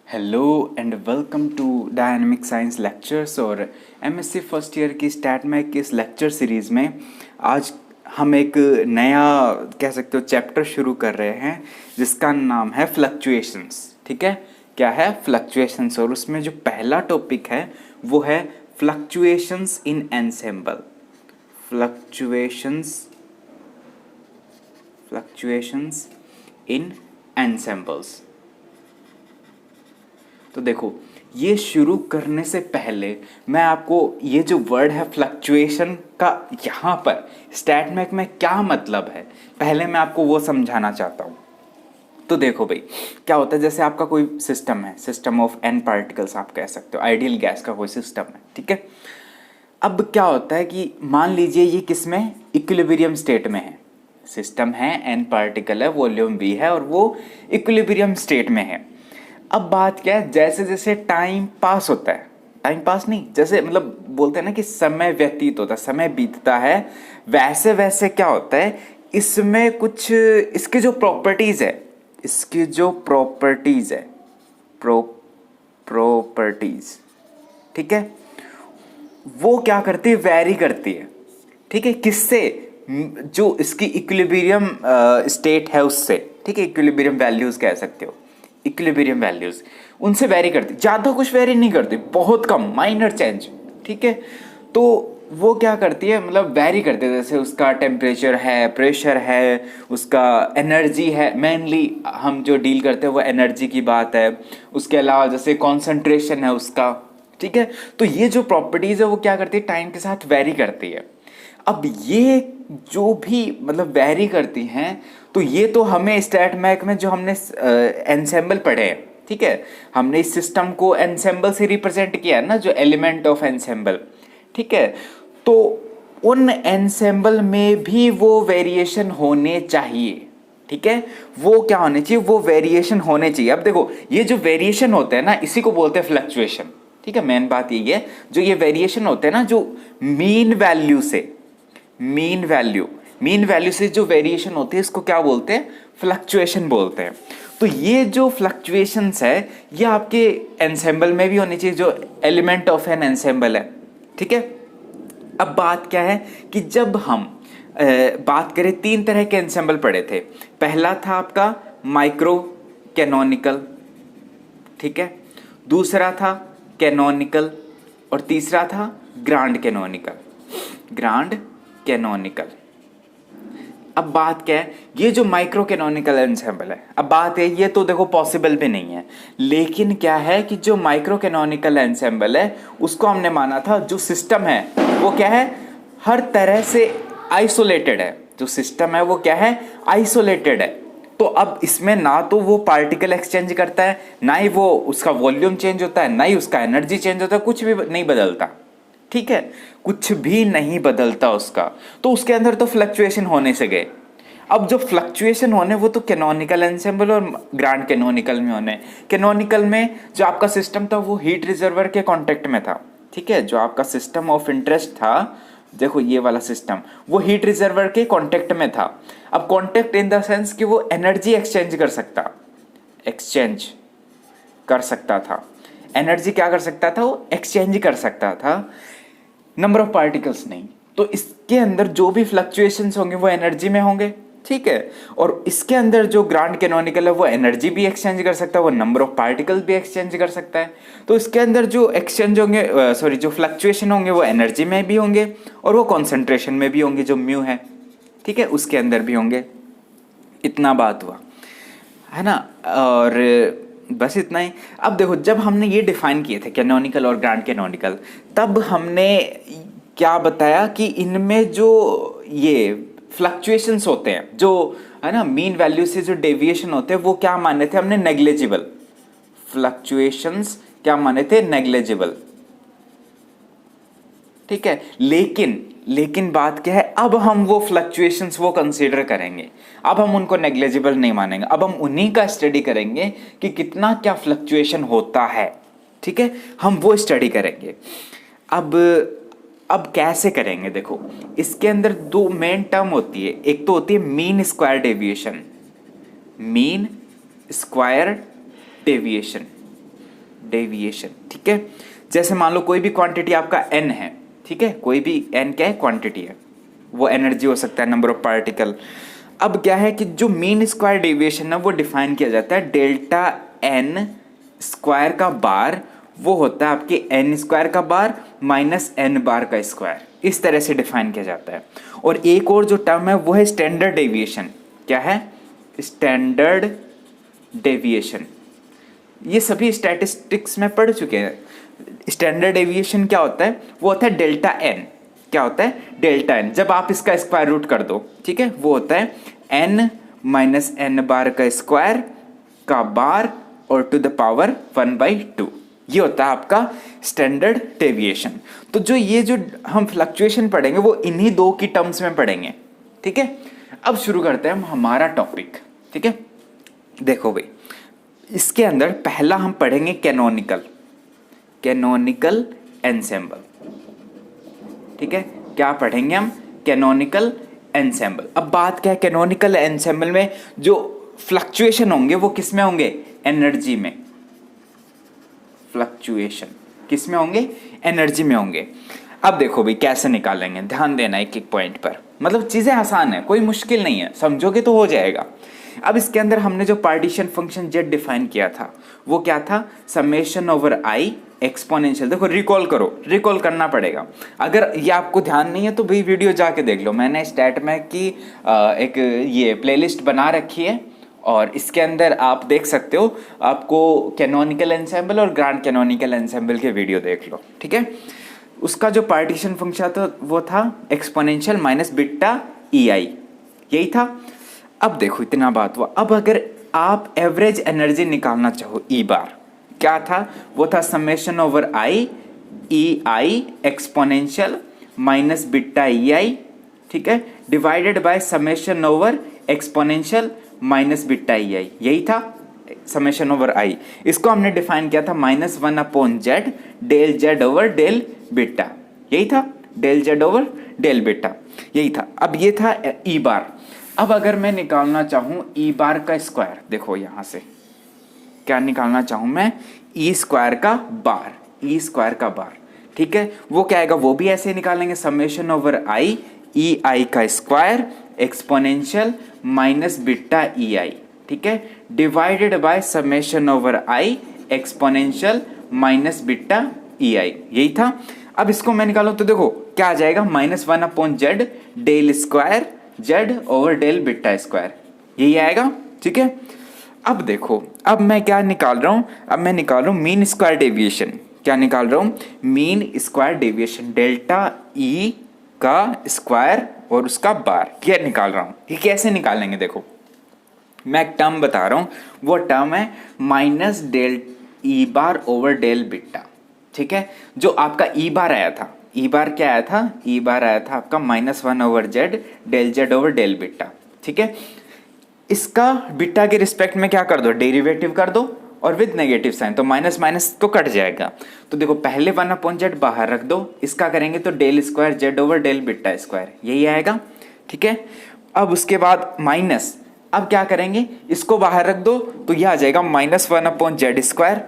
Hello and welcome to dynamic science lectures और MSc first year की stat mech की इस लेक्चर सीरीज़ में आज हम एक नया कह सकते हो चैप्टर शुरू कर रहे हैं जिसका नाम है फ्लक्चुएशंस। ठीक है, क्या है? फ्लक्चुएशंस। और उसमें जो पहला टॉपिक है वो है फ्लक्चुएशंस इन एनसेम्बल। फ्लक्चुएशंस इन एनसेम्बल्स। तो देखो, ये शुरू करने से पहले मैं आपको ये जो वर्ड है फ्लक्चुएशन का यहाँ पर स्टैट मैक में क्या मतलब है, पहले मैं आपको वो समझाना चाहता हूँ। तो देखो भाई, क्या होता है, जैसे आपका कोई सिस्टम है, सिस्टम ऑफ एन पार्टिकल्स आप कह सकते हो, आइडियल गैस का कोई सिस्टम है। ठीक है, अब क्या होता है कि मान लीजिए ये किस में, इक्विलिब्रियम स्टेट में है। सिस्टम है, एन पार्टिकल है, वॉल्यूम v है और वो इक्विलिब्रियम स्टेट में है। अब बात क्या है, जैसे जैसे टाइम पास होता है, टाइम पास नहीं, जैसे मतलब बोलते हैं ना कि समय व्यतीत होता है, समय बीतता है, वैसे वैसे क्या होता है, इसमें कुछ इसकी जो प्रॉपर्टीज है, प्रॉपर्टीज, ठीक है, वो क्या करती है, वेरी करती है। ठीक है, किससे? जो इसकी इक्विलिब्रियम स्टेट है उससे। ठीक है, इक्विलिब्रियम वैल्यूज कह सकते हो, इक्विलिब्रियम वैल्यूज उनसे वेरी करती, ज़्यादा कुछ वेरी नहीं करती, बहुत कम, माइनर चेंज। ठीक है, तो वो क्या करती है, मतलब वेरी करती है, जैसे उसका टेम्परेचर है, प्रेशर है, उसका एनर्जी है, मेनली हम जो डील करते हैं वो एनर्जी की बात है, उसके अलावा जैसे कॉन्सेंट्रेशन है उसका। ठीक है, तो ये जो प्रॉपर्टीज है वो क्या करती है, टाइम के साथ वेरी करती है। अब ये जो भी मतलब वेरी करती हैं, तो ये तो हमें स्टैट मैक में जो हमने एनसेम्बल पढ़े हैं, ठीक है, हमने इस सिस्टम को एनसेम्बल से रिप्रेजेंट किया है ना, जो एलिमेंट ऑफ एनसेम्बल। ठीक है, तो उन एनसेम्बल में भी वो वेरिएशन होने चाहिए। ठीक है, वो क्या होने चाहिए, वो वेरिएशन होने चाहिए। अब देखो, ये जो वेरिएशन होते हैं ना, इसी को बोलते हैं फ्लक्चुएशन। ठीक है, मेन बात यही है, जो ये वेरिएशन होते हैं ना, जो मीन वैल्यू से जो वेरिएशन होती है, इसको क्या बोलते हैं, फ्लक्चुएशन बोलते हैं। तो ये जो फ्लक्चुएशंस है ये आपके एनसेम्बल में भी होनी चाहिए, जो एलिमेंट ऑफ एन एनसेम्बल है। ठीक है, अब बात क्या है कि जब हम बात करें, तीन तरह के एनसेम्बल पढ़े थे। पहला था आपका माइक्रो कैनोनिकल, ठीक है, दूसरा था कैनोनिकल और तीसरा था ग्रांड कैनोनिकल। अब बात क्या है, ये जो माइक्रो कैनोनिकल एनसेम्बल है, अब बात है, ये तो देखो पॉसिबल भी नहीं है, लेकिन क्या है कि जो माइक्रो कैनोनिकल एनसेम्बल है उसको हमने माना था, जो सिस्टम है वो क्या है, हर तरह से आइसोलेटेड है। जो सिस्टम है वो क्या है, आइसोलेटेड है। तो अब इसमें ना तो वो पार्टिकल एक्सचेंज करता है, ना ही वो उसका वॉल्यूम चेंज होता है, ना ही उसका एनर्जी चेंज होता है, कुछ भी नहीं बदलता। ठीक है, कुछ भी नहीं बदलता उसका, तो उसके अंदर तो फ्लक्चुएशन होने से गए। अब जो फ्लक्चुएशन होने वो तो कैनोनिकल एनसेम्बल और ग्रांड कैनोनिकल में होने। कैनोनिकल में जो आपका सिस्टम था वो हीट रिजर्वर के कांटेक्ट में था। ठीक है, जो आपका सिस्टम ऑफ इंटरेस्ट था, देखो ये वाला सिस्टम, वो हीट रिजर्वर के कांटेक्ट में था। अब कांटेक्ट इन द सेंस कि वो एनर्जी एक्सचेंज कर सकता था, एनर्जी क्या कर सकता था, वो एक्सचेंज कर सकता था, नंबर ऑफ पार्टिकल्स नहीं। तो इसके अंदर जो भी फ्लक्चुएशंस होंगे वो एनर्जी में होंगे। ठीक है, और इसके अंदर जो ग्रांड कैनोनिकल है वो एनर्जी भी एक्सचेंज कर सकता है, वो नंबर ऑफ पार्टिकल्स भी एक्सचेंज कर सकता है। तो इसके अंदर जो एक्सचेंज होंगे, जो फ्लक्चुएशन होंगे वो एनर्जी में भी होंगे और वो कॉन्सेंट्रेशन में भी होंगे, जो म्यू है, ठीक है, उसके अंदर भी होंगे। इतना बात हुआ है ना, और बस इतना ही। अब देखो, जब हमने ये डिफाइन किए थे कैनोनिकल और ग्रांड कैनोनिकल, तब हमने क्या बताया कि इनमें जो ये फ्लक्चुएशंस होते हैं, जो है ना मीन वैल्यू से जो डेविएशन होते हैं, वो क्या माने थे हमने, नेग्लिजिबल। फ्लक्चुएशंस क्या माने थे, नेग्लिजिबल। ठीक है, लेकिन बात क्या है, अब हम वो फ्लक्चुएशंस वो कंसीडर करेंगे, अब हम उनको नेग्लिजिबल नहीं मानेंगे, अब हम उन्हीं का स्टडी करेंगे कि कितना क्या फ्लक्चुएशन होता है। ठीक है, हम वो स्टडी करेंगे। अब अब कैसे करेंगे, देखो इसके अंदर दो मेन टर्म होती है, एक तो होती है mean square deviation, mean square deviation, deviation, ठीक है। जैसे मान लो कोई भी क्वांटिटी आपका n है, ठीक है, कोई भी n क्या है, क्वांटिटी है, वो एनर्जी हो सकता है, नंबर ऑफ पार्टिकल। अब क्या है कि जो मीन स्क्वायर डेविएशन है वो डिफाइन किया जाता है डेल्टा n स्क्वायर का बार, वो होता है आपके n स्क्वायर का बार माइनस n बार का स्क्वायर, इस तरह से डिफाइन किया जाता है। और एक और जो टर्म है वो है स्टैंडर्ड डेविएशन। क्या है? Standard deviation. ये सभी स्टैटिस्टिक्स में पढ़ चुके हैं। स्टैंडर्ड डेविएशन क्या होता है? वो होता है डेल्टा एन। क्या होता है? Delta N. जब आप इसका स्क्वायर रूट कर दो, ठीक है, वो होता है एन माइनस एन बार का स्क्वायर का बार और टू द पावर 1/2। ये होता है आपका स्टैंडर्ड डेविएशन। तो जो ये जो हम फ्लक्चुएशन पढ़ेंगे वो इन्हीं दो की टर्म्स में पढ़ेंगे, ठीक है। अब शुरू करते हैं हम हमारा टॉपिक, ठीक है। देखो भाई, इसके अंदर पहला हम पढ़ेंगे कैनोनिकल, कैनोनिकल एंसेंबल, ठीक है। क्या पढ़ेंगे हम? Canonical ensemble. अब बात क्या है, कैनोनिकल एंसेंबल में जो फ्लक्चुएशन होंगे वो किस में होंगे? एनर्जी में। फ्लक्चुएशन किस में होंगे? एनर्जी में होंगे। अब देखो भाई कैसे निकालेंगे, ध्यान देना एक एक पॉइंट पर। मतलब चीजें आसान है, कोई मुश्किल नहीं है, समझोगे तो हो जाएगा। अब इसके अंदर हमने जो पार्टीशन फंक्शन जेड डिफाइन किया था वो क्या था? Summation over I exponential. देखो रिकॉल करो, रिकॉल करना पड़ेगा। अगर ये आपको ध्यान नहीं है तो भाई वीडियो जाके देख लो, मैंने स्टैट में की एक ये प्लेलिस्ट बना रखी है और इसके अंदर आप देख सकते हो। आपको कैनोनिकल एंसेंबल और ग्रैंड कैनोनिकल एंसेंबल के वीडियो देख लो, ठीक है। उसका जो पार्टीशन फंक्शन था वो था exponential minus beta E I, यही था। अब देखो इतना बात हुआ। अब अगर आप एवरेज एनर्जी निकालना चाहो ई बार, क्या था? वो था summation over I E I exponential minus beta E I, ठीक है, divided by summation over exponential minus beta E I, यही था समेशन ओवर आई। इसको हमने डिफाइन किया था -1/z del Z over del beta, यही था, del Z over del beta, यही था। अब ये था ई बार। अब अगर मैं निकालना चाहूं ई बार का स्क्वायर, देखो यहां से क्या निकालना चाहूं मैं? ई स्क्वायर का बार, ई स्क्वायर का बार, ठीक है। वो क्या आएगा? वो भी ऐसे निकालेंगे, summation over I E I का square exponential minus beta E I, ठीक है, divided by summation over I exponential minus beta E I, यही था। अब इसको मैं निकालूं तो देखो क्या आ जाएगा? -1/z del square Z over del beta square, यही आएगा, ठीक है। अब देखो, अब मैं क्या निकाल रहा हूं? अब मैं निकाल रहा हूं मीन स्क्वायर डेविएशन। क्या निकाल रहा हूं? Mean square deviation, delta E का स्क्वायर और उसका बार, ये निकाल रहा हूं। ये कैसे निकालेंगे? देखो मैं एक टर्म बता रहा हूं, वो टर्म है minus del E bar over del beta, ठीक है। जो आपका ई बार आया था, ई बार क्या आया था? ई बार आया था आपका -1/z del Z over del beta, ठीक है। इसका बीटा के रिस्पेक्ट में क्या कर दो? डेरिवेटिव कर दो और विद नेगेटिव साइन, तो माइनस माइनस तो कट जाएगा। तो देखो पहले 1/z बाहर रख दो, इसका करेंगे तो del square Z over del beta square, यही आएगा, ठीक है। अब उसके बाद माइनस, अब क्या करेंगे? इसको बाहर रख दो तो यह आ जाएगा -1/z स्क्वायर,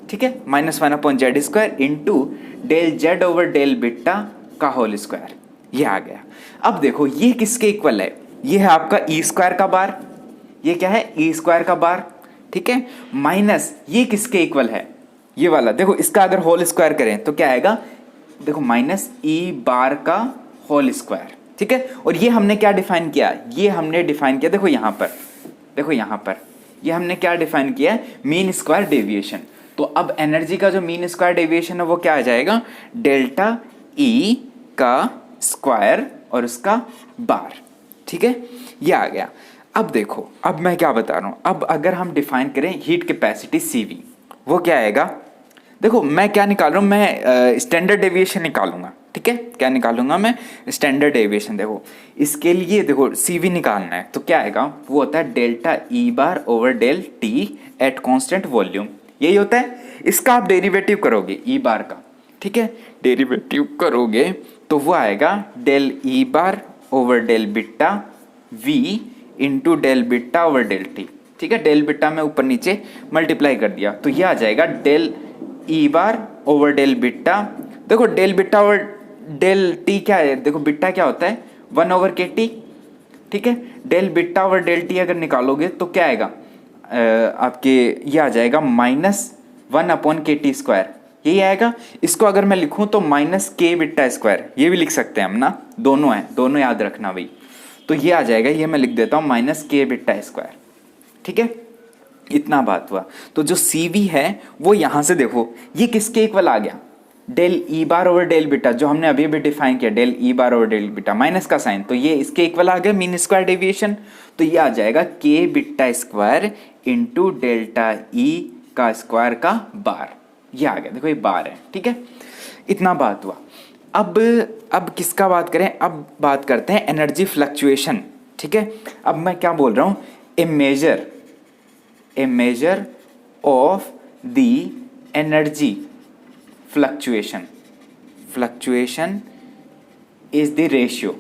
ठीक है, -1/z square into del Z over del beta का होल स्क्वायर, ये आ गया। अब देखो ये किसके इक्वल है? ये है आपका ई स्क्वायर का बार, ये क्या है? ई स्क्वायर का बार, ठीक है, माइनस ये किसके इक्वल है? ये वाला। देखो इसका अगर होल स्क्वायर करें तो क्या आएगा? देखो माइनस ई बार का होल स्क्वायर, ठीक है। और ये हमने क्या डिफाइन किया? ये हमने डिफाइन किया, देखो यहां पर, देखो यहां पर ये हमने क्या डिफाइन किया? Mean square deviation. तो अब एनर्जी का जो मीन स्क्वायर डेविएशन है वो क्या आ जाएगा? डेल्टा ई का स्क्वायर और उसका बार, ठीक है, ये आ गया। अब देखो, अब मैं क्या बता रहा हूं, अब अगर हम डिफाइन करें हीट कैपेसिटी CV, वो क्या आएगा? देखो मैं क्या निकाल रहा हूं? मैं स्टैंडर्ड डेविएशन निकालूंगा, ठीक है। क्या निकालूंगा मैं? Standard deviation. देखो इसके लिए देखो CV निकालना है तो क्या आएगा? वो होता है delta E bar over del T at constant volume, यही होता है। इसका आप डेरिवेटिव करोगे ई बार का, ठीक है, डेरिवेटिव करोगे तो वो आएगा del E bar over del beta V into del beta over del T. ठीक है, डेल बिट्टा में ऊपर नीचे मल्टीप्लाई कर दिया तो ये आ जाएगा del E bar over del beta. देखो del beta over del T क्या है, देखो बिट्टा क्या होता है 1 ओवर के टी। ठीक है, del beta over del T अगर निकालोगे तो क्या आएगा आपके, ये आ जाएगा -1/के टी²। यही आएगा। इसको अगर मैं लिखूं तो -k बिट्टा², ये भी लिख सकते हैं हम ना, दोनों है, दोनों याद रखना भाई। तो ये आ जाएगा, ये मैं लिख देता हूं -k बिट्टा²। ठीक है, इतना बात हुआ। तो जो CV है वो यहां से देखो ये किसके इक्वल आ गया, del E bar over del beta, जो हमने अभी अभी डिफाइन किया, del E bar over del beta, minus का साइन, तो ये इसके इक्वल आ गया मीन स्क्वायर डेविएशन। तो ये आ जाएगा k बिट्टा² इंटू डेल्टा ई का स्क्वायर का बार। ये आ गया, देखो ये बार है। ठीक है, इतना बात हुआ। अब किसका बात करें, अब बात करते हैं एनर्जी फ्लक्चुएशन। ठीक है, अब मैं क्या बोल रहा हूं, a measure of the energy fluctuation is the ratio.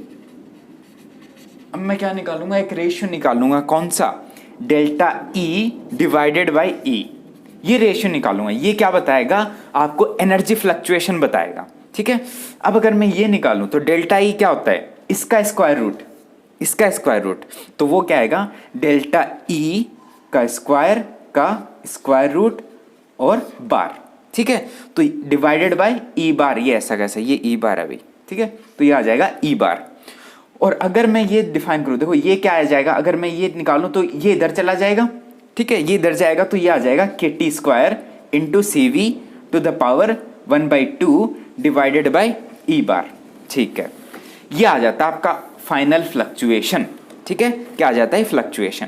अब मैं क्या निकालूंगा, एक रेशियो निकालूंगा, कौन सा, delta E divided by E, ये रेशियो निकालूंगा। ये क्या बताएगा आपको, एनर्जी फ्लक्चुएशन बताएगा। ठीक है, अब अगर मैं ये निकालूं तो डेल्टा ई क्या होता है, इसका स्क्वायर रूट, तो वो क्या आएगा, डेल्टा ई का स्क्वायर रूट और बार। ठीक है, तो डिवाइडेड बाय ई बार, ये ऐसा कैसा, ये ई बार है भाई। ठीक है, तो ये आ जाएगा ई बार। और अगर मैं ये डिफाइन करूं, देखो ये क्या आ जाएगा, अगर मैं ये निकालूं तो ये इधर चला जाएगा। ठीक है, ये इधर जाएगा तो ये आ जाएगा KT² into CV to the power 1/2 divided by E bar. ठीक है, ये आ जाता है आपका फाइनल फ्लक्चुएशन। ठीक है, क्या आ जाता है, फ्लक्चुएशन।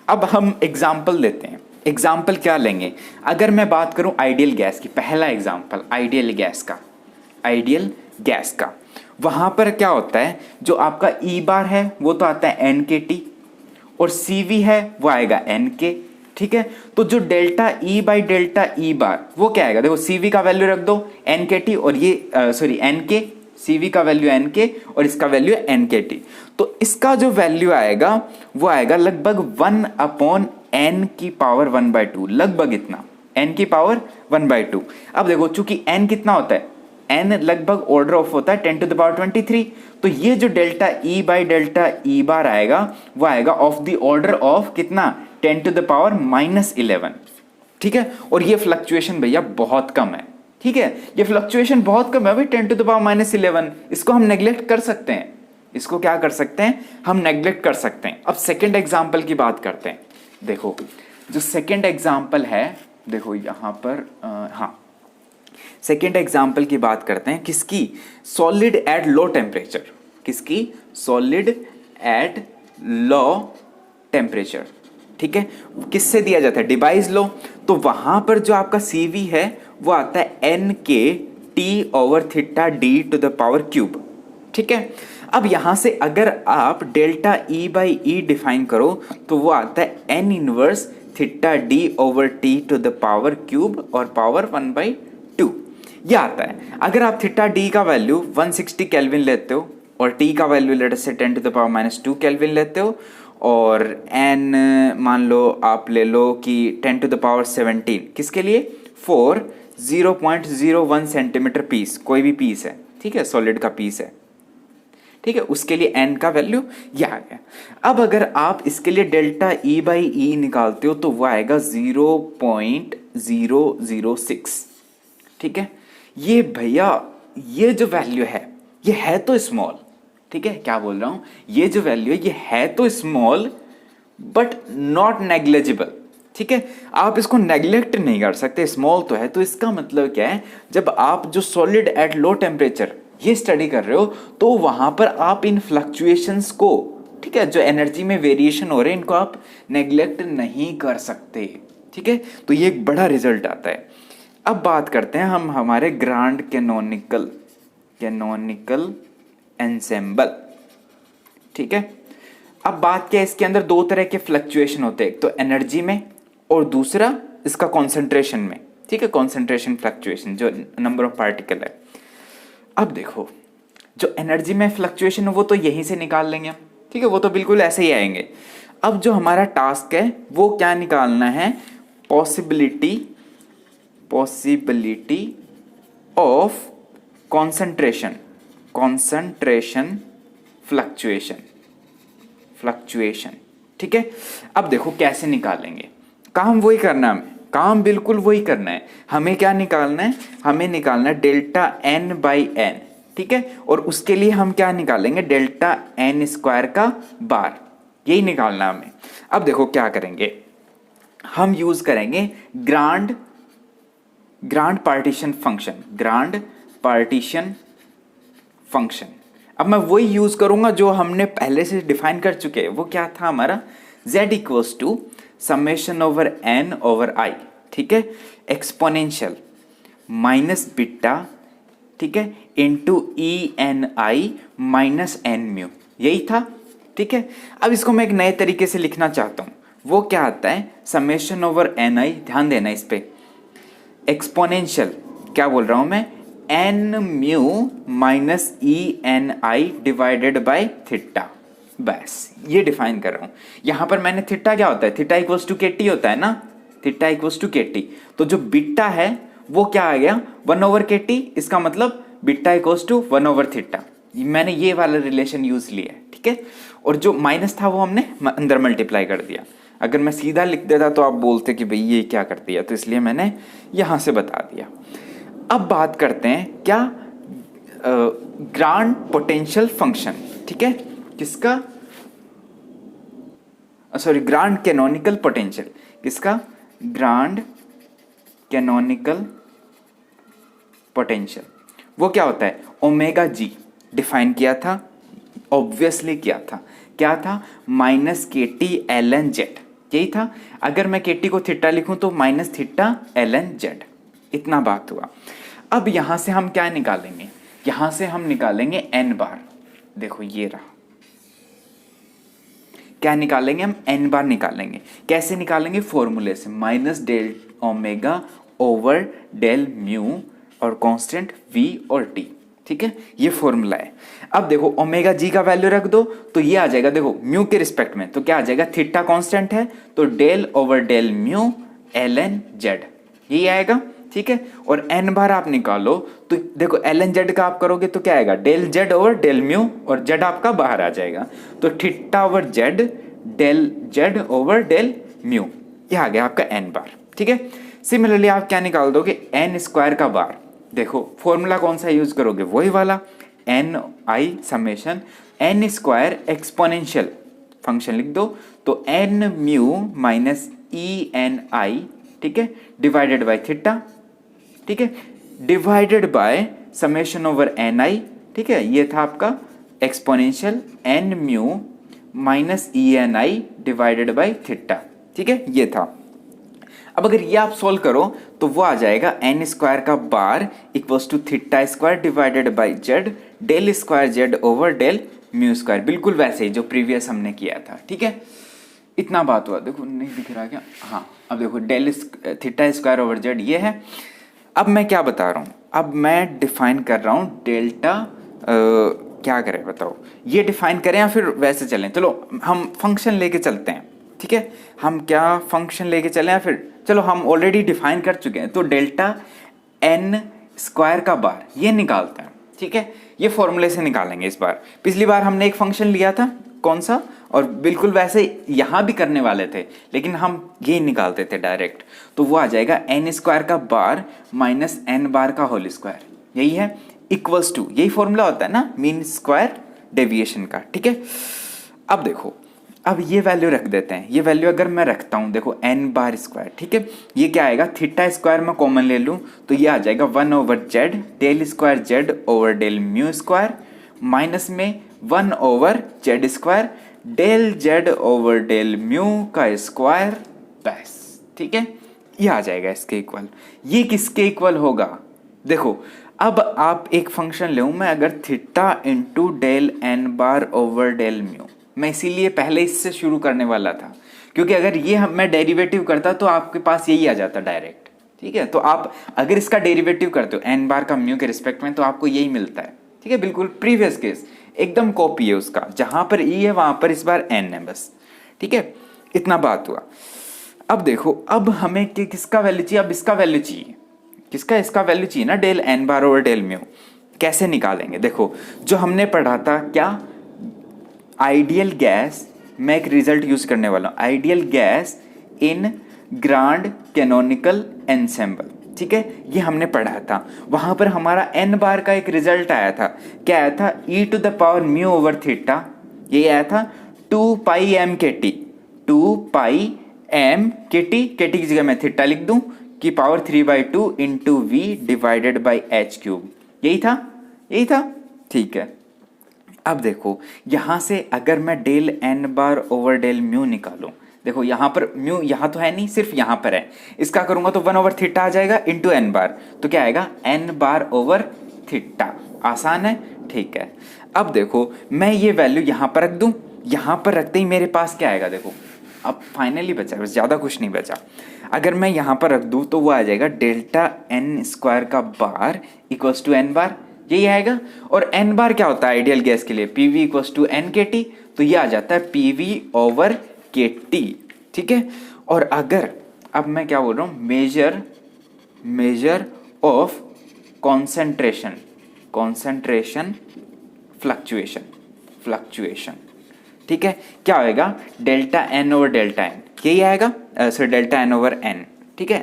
अब हम एग्जाम्पल लेते हैं। एग्जाम्पल क्या लेंगे, अगर मैं बात करूं आइडियल गैस की, पहला एग्जाम्पल आइडियल गैस का, वहां पर क्या होता है, जो आपका ई बार है वो तो आता है NKT और CV है वो आएगा NK। ठीक है, तो जो delta E by delta E bar वो क्या आएगा, देखो CV का वैल्यू रख दो NKT और ये NK, CV का वैल्यू NK और इसका वैल्यू NKT। तो इसका जो वैल्यू आएगा वो आएगा लगभग 1/n⁻², लगभग इतना, n की पावर 1/2। अब देखो चूंकि n कितना होता है, n लगभग ऑर्डर ऑफ होता है 10⁻23, तो ये जो delta E by delta E bar आएगा वो आएगा ऑफ द ऑर्डर ऑफ कितना, 10⁻⁻11। ठीक है, और ये फ्लक्चुएशन भैया बहुत कम है। ठीक है, ये फ्लक्चुएशन बहुत कम है भाई, 10⁻11। इसको हम नेग्लेक्ट कर सकते हैं, इसको क्या कर सकते हैं, हम नेग्लेक्ट कर सकते हैं। अब सेकेंड एग्जाम्पल की बात करते हैं। देखो जो सेकेंड एग्जाम्पल है, देखो यहां पर हाँ, सेकेंड एग्जाम्पल की बात करते हैं, किसकी, सॉलिड एट लो टेम्परेचर, किसकी, सॉलिड एट लो टेम्परेचर। ठीक है, किससे दिया जाता है, डिवाइस लो, तो वहां पर जो आपका CV है वो आता है NKT/θD⁻³। ठीक है, अब यहां से अगर आप delta E by E define करो तो वो आता है N−θD/T⁻³ और पावर 1/2, ये आता है। अगर आप θD का वैल्यू 160 केल्विन लेते हो और T का वैल्यू लेट से 10⁻² केल्विन लेते हो और N मान लो आप ले लो कि 10⁻17, किसके लिए, फॉर 0.01 सेंटीमीटर पीस, कोई भी पीस है, ठीक है, सॉलिड का पीस है, ठीक है, उसके लिए N का वैल्यू यह आ गया। अब अगर आप इसके लिए डेल्टा E बाई ई निकालते हो तो वह आएगा 0.006। ठीक है, ये भैया ये जो वैल्यू है ये है तो स्मॉल, ठीक है, क्या बोल रहा हूं, ये जो वैल्यू है ये है तो स्मॉल बट नॉट नेग्लिजिबल। ठीक है, आप इसको नेग्लेक्ट नहीं कर सकते, स्मॉल तो है। तो इसका मतलब क्या है, जब आप जो सॉलिड एट लो टेम्परेचर ये स्टडी कर रहे हो तो वहां पर आप इन फ्लक्चुएशंस को, ठीक है, जो एनर्जी में वेरिएशन हो रहे हैं, इनको आप नेग्लेक्ट नहीं कर सकते। ठीक है, तो ये एक बड़ा रिजल्ट आता है। अब बात करते हैं हम हमारे ग्रांड कैनोनिकल एंसेंबल। ठीक है, अब बात क्या है, इसके अंदर दो तरह के फ्लक्चुएशन होते हैं, एक तो एनर्जी में और दूसरा इसका कॉन्सेंट्रेशन में। ठीक है, कॉन्सेंट्रेशन फ्लक्चुएशन जो नंबर ऑफ पार्टिकल है। अब देखो जो एनर्जी में फ्लक्चुएशन है वो तो यहीं से निकाल लेंगे हम, ठीक है, वो तो बिल्कुल ऐसे ही आएंगे। अब जो हमारा टास्क है वो क्या निकालना है, पॉसिबिलिटी ऑफ कॉन्सेंट्रेशन फ्लक्चुएशन, ठीक है। अब देखो कैसे निकालेंगे, काम वही करना है, हमें काम बिल्कुल वही करना है। हमें क्या निकालना है, हमें निकालना है डेल्टा एन बाई एन, ठीक है। और उसके लिए हम क्या निकालेंगे, डेल्टा एन स्क्वायर का बार, यही निकालना हमें। अब देखो क्या करेंगे, हम यूज करेंगे ग्रांड पार्टीशन फंक्शन। अब मैं वही यूज करूंगा जो हमने पहले से डिफाइन कर चुके हैं। वो क्या था हमारा, z equals to summation over n over i, ठीक है, एक्सपोनेंशियल माइनस बीटा, ठीक है, into E N I minus N mu, यही था, ठीक है। अब इसको मैं एक नए तरीके से लिखना चाहता हूं। वो क्या आता है, समेशन ओवर एन आई, ध्यान देना इस पे, एक्सपोनेंशियल क्या बोल रहा हूं मैं, N mu minus E N I divided by theta, बस ये डिफाइन कर रहा हूं। यहां पर मैंने थीटा क्या होता है, थीटा इक्वल्स टू के टी होता है ना, थीटा इक्वल्स टू के टी। तो जो बीटा है वो क्या आ गया, 1 ओवर के टी, इसका मतलब beta equals to 1 over theta. मैंने ये वाला रिलेशन यूज लिया है, ठीक है। और जो माइनस था वो हमने अंदर मल्टीप्लाई कर दिया। अगर मैं सीधा लिख देता तो आप बोलते कि भाई ये क्या कर दिया, तो इसलिए मैंने यहां से बता दिया। अब बात करते हैं क्या, ग्रांड पोटेंशियल फंक्शन, ठीक है, किसका, सॉरी ग्रांड कैनोनिकल पोटेंशियल, किसका, ग्रांड कैनोनिकल पोटेंशियल। वो क्या होता है, ओमेगा जी डिफाइन किया था, ऑब्वियसली क्या था माइनस के टी एल एन जेड, यही था। अगर मैं के टी को थीटा लिखूं तो minus theta L N Z, इतना बात हुआ। अब यहां से हम क्या निकालेंगे, यहां से हम निकालेंगे एन बार, देखो ये रहा, क्या निकालेंगे हम, एन बार निकालेंगे। कैसे निकालेंगे, फॉर्मूले से, minus del omega over del mu और कांस्टेंट वी और टी, ठीक है, ये फॉर्मूला है। अब देखो ओमेगा जी का वैल्यू रख दो तो ये आ जाएगा, देखो म्यू के रिस्पेक्ट में, तो क्या आ जाएगा, थीटा कांस्टेंट है तो del over del mu L N Z, यही आएगा, ठीक है। और एन बार आप निकालो तो देखो एल एन जेड का आप करोगे तो क्या आएगा, del Z over del mu, और जेड आपका बाहर आ जाएगा, तो theta over Z del Z over del mu, ये आ गया आपका एन बार, ठीक है। सिमिलरली आप क्या निकाल दोगे, एन स्क्वायर का बार, देखो फॉर्मूला कौन सा यूज करोगे, वही वाला, N I summation N square exponential function लिख दो, तो N mu minus E N I, ठीक है, डिवाइडेड बाय थीटा, ठीक है, divided by summation over N I, ठीक है, ये था आपका exponential N mu minus E N I divided by theta, ठीक है, ये था। अब अगर ये आप सोल्व करो तो वो आ जाएगा एन स्क्वायर का bar equals to theta square divided by Z del square Z over del mu square, बिल्कुल वैसे ही जो प्रीवियस हमने किया था, ठीक है। इतना बात हुआ, देखो नहीं दिख रहा क्या, हाँ अब देखो del theta square over Z ये है। अब मैं क्या बता रहा हूँ, अब मैं डिफाइन कर रहा हूँ डेल्टा, क्या करें बताओ, ये डिफाइन करें या फिर वैसे चलें, चलो हम फंक्शन लेके चलते हैं, ठीक है। हम क्या फंक्शन लेके चलें या फिर, चलो हम ऑलरेडी डिफाइन कर चुके हैं, तो डेल्टा एन स्क्वायर का बार ये निकालते हैं, ठीक है, ये फॉर्मूले से निकालेंगे इस बार। पिछली बार हमने एक फंक्शन लिया था, कौन सा, और बिल्कुल वैसे यहाँ भी करने वाले थे, लेकिन हम ये निकालते थे डायरेक्ट, तो वो आ जाएगा एन स्क्वायर का बार माइनस एन बार का होल स्क्वायर, यही है, इक्वल्स टू, यही फॉर्मूला होता है ना मीन स्क्वायर डेविएशन का, ठीक है। अब देखो, अब ये वैल्यू रख देते हैं, ये वैल्यू अगर मैं रखता हूँ, देखो एन बार स्क्वायर, ठीक है, ये क्या आएगा, थीटा स्क्वायर में कॉमन ले लूँ तो ये आ जाएगा 1 over Z del square Z over del mu square minus में 1 over Z square del Z over del mu का स्क्वायर, बस, ठीक है, ये आ जाएगा इसके इक्वल। ये किसके इक्वल होगा, देखो अब आप एक फंक्शन ले मैं, अगर थीटा इंटू डेल एन बार ओवर डेल म्यू, मैं इसीलिए पहले इससे शुरू करने वाला था, क्योंकि अगर ये मैं डेरिवेटिव करता तो आपके पास यही आ जाता डायरेक्ट, ठीक है। तो आप अगर इसका डेरिवेटिव करते हो एन बार का म्यू के रिस्पेक्ट में तो आपको यही मिलता है, ठीक है, बिल्कुल प्रीवियस केस एकदम कॉपी है उसका, जहां पर ई है वहां पर इस बार एन है बस, ठीक है, इतना बात हुआ। अब देखो, अब हमें किसका वैल्यू चाहिए, अब इसका वैल्यू चाहिए, किसका, इसका वैल्यू चाहिए ना, डेल एन बार ओवर डेल म्यू। कैसे निकालेंगे, देखो जो हमने पढ़ा था क्या, आइडियल गैस, मैं एक रिजल्ट यूज करने वाला हूं, ideal gas in grand canonical ensemble, ठीक है, ये हमने पढ़ा था। वहां पर हमारा एन बार का एक रिजल्ट आया था, क्या आया था, E to the power mu over theta, ये आया था 2 pi M K T, 2 pi M K T की जगह मैं थीटा लिख दूं कि power 3/2 into V divided by H cube, यही था, यही था, ठीक है। अब देखो यहां से अगर मैं डेल एन बार ओवर डेल म्यू निकालूं, देखो यहां पर म्यू यहां तो है नहीं, सिर्फ यहां पर है, इसका करूंगा तो 1 ओवर थीटा आ जाएगा इंटू एन बार, तो क्या आएगा एन बार ओवर थीटा, आसान है, ठीक है। अब देखो मैं ये वैल्यू यहां पर रख दूं, यहां पर रखते ही मेरे पास क्या आएगा, देखो अब फाइनली बचा, बस ज़्यादा कुछ नहीं बचा। अगर मैं यहाँ पर रख दूँ तो वो आ जाएगा डेल्टा एन स्क्वायर का बार इक्वल्स टू एन बार, यही आएगा। और एन बार क्या होता है आइडियल गैस के लिए, P V equals to N K T, तो ये आ जाता है P V over K T, ठीक है। और अगर अब मैं क्या बोल रहा हूँ, मेजर ऑफ कॉन्सेंट्रेशन फ्लक्चुएशन, ठीक है, क्या होएगा delta N over delta N, यही आएगा, sorry delta N over N, ठीक है।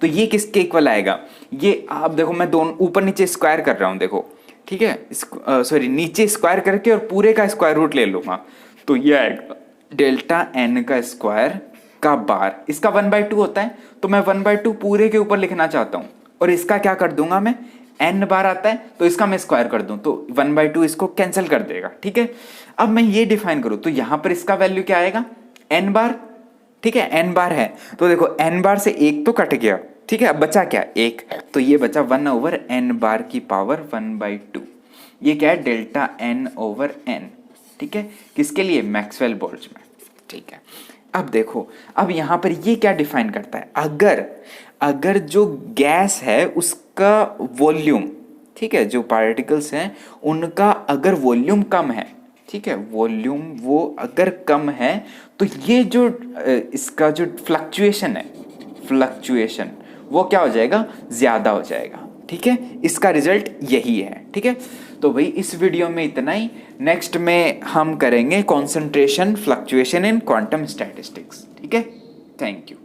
तो ये किसके इक्वल आएगा, ये आप देखो मैं दोनों ऊपर नीचे स्क्वायर कर रहा हूं, देखो ठीक है, सॉरी नीचे स्क्वायर करके और पूरे का स्क्वायर रूट ले लूंगा, तो ये आएगा डेल्टा एन का स्क्वायर का बार, इसका 1/2 होता है, तो मैं 1/2 पूरे के ऊपर लिखना चाहता हूं, और इसका क्या कर दूंगा मैं, एन बार आता है तो इसका मैं स्क्वायर कर दूं, तो 1/2 इसको कैंसिल कर देगा, ठीक है। अब मैं ये डिफाइन करूं तो यहां पर इसका वैल्यू क्या आएगा, एन बार, ठीक है, एन बार है, तो देखो एन बार से एक तो कट गया, ठीक है, अब बचा क्या, एक, तो ये बचा 1 ओवर एन बार की पावर 1/2, ये क्या है डेल्टा एन ओवर एन, ठीक है, किसके लिए, मैक्सवेल बोल्ट्जमैन, ठीक है। अब देखो, अब यहां पर ये क्या डिफाइन करता है, अगर जो गैस है उसका वॉल्यूम, ठीक है, जो पार्टिकल्स हैं उनका अगर वॉल्यूम कम है, ठीक है, वॉल्यूम वो अगर कम है, तो ये जो इसका जो फ्लक्चुएशन वो क्या हो जाएगा, ज्यादा हो जाएगा, ठीक है, इसका रिजल्ट यही है, ठीक है। तो भाई इस वीडियो में इतना ही, नेक्स्ट में हम करेंगे concentration fluctuation in quantum statistics, ठीक है, थैंक यू।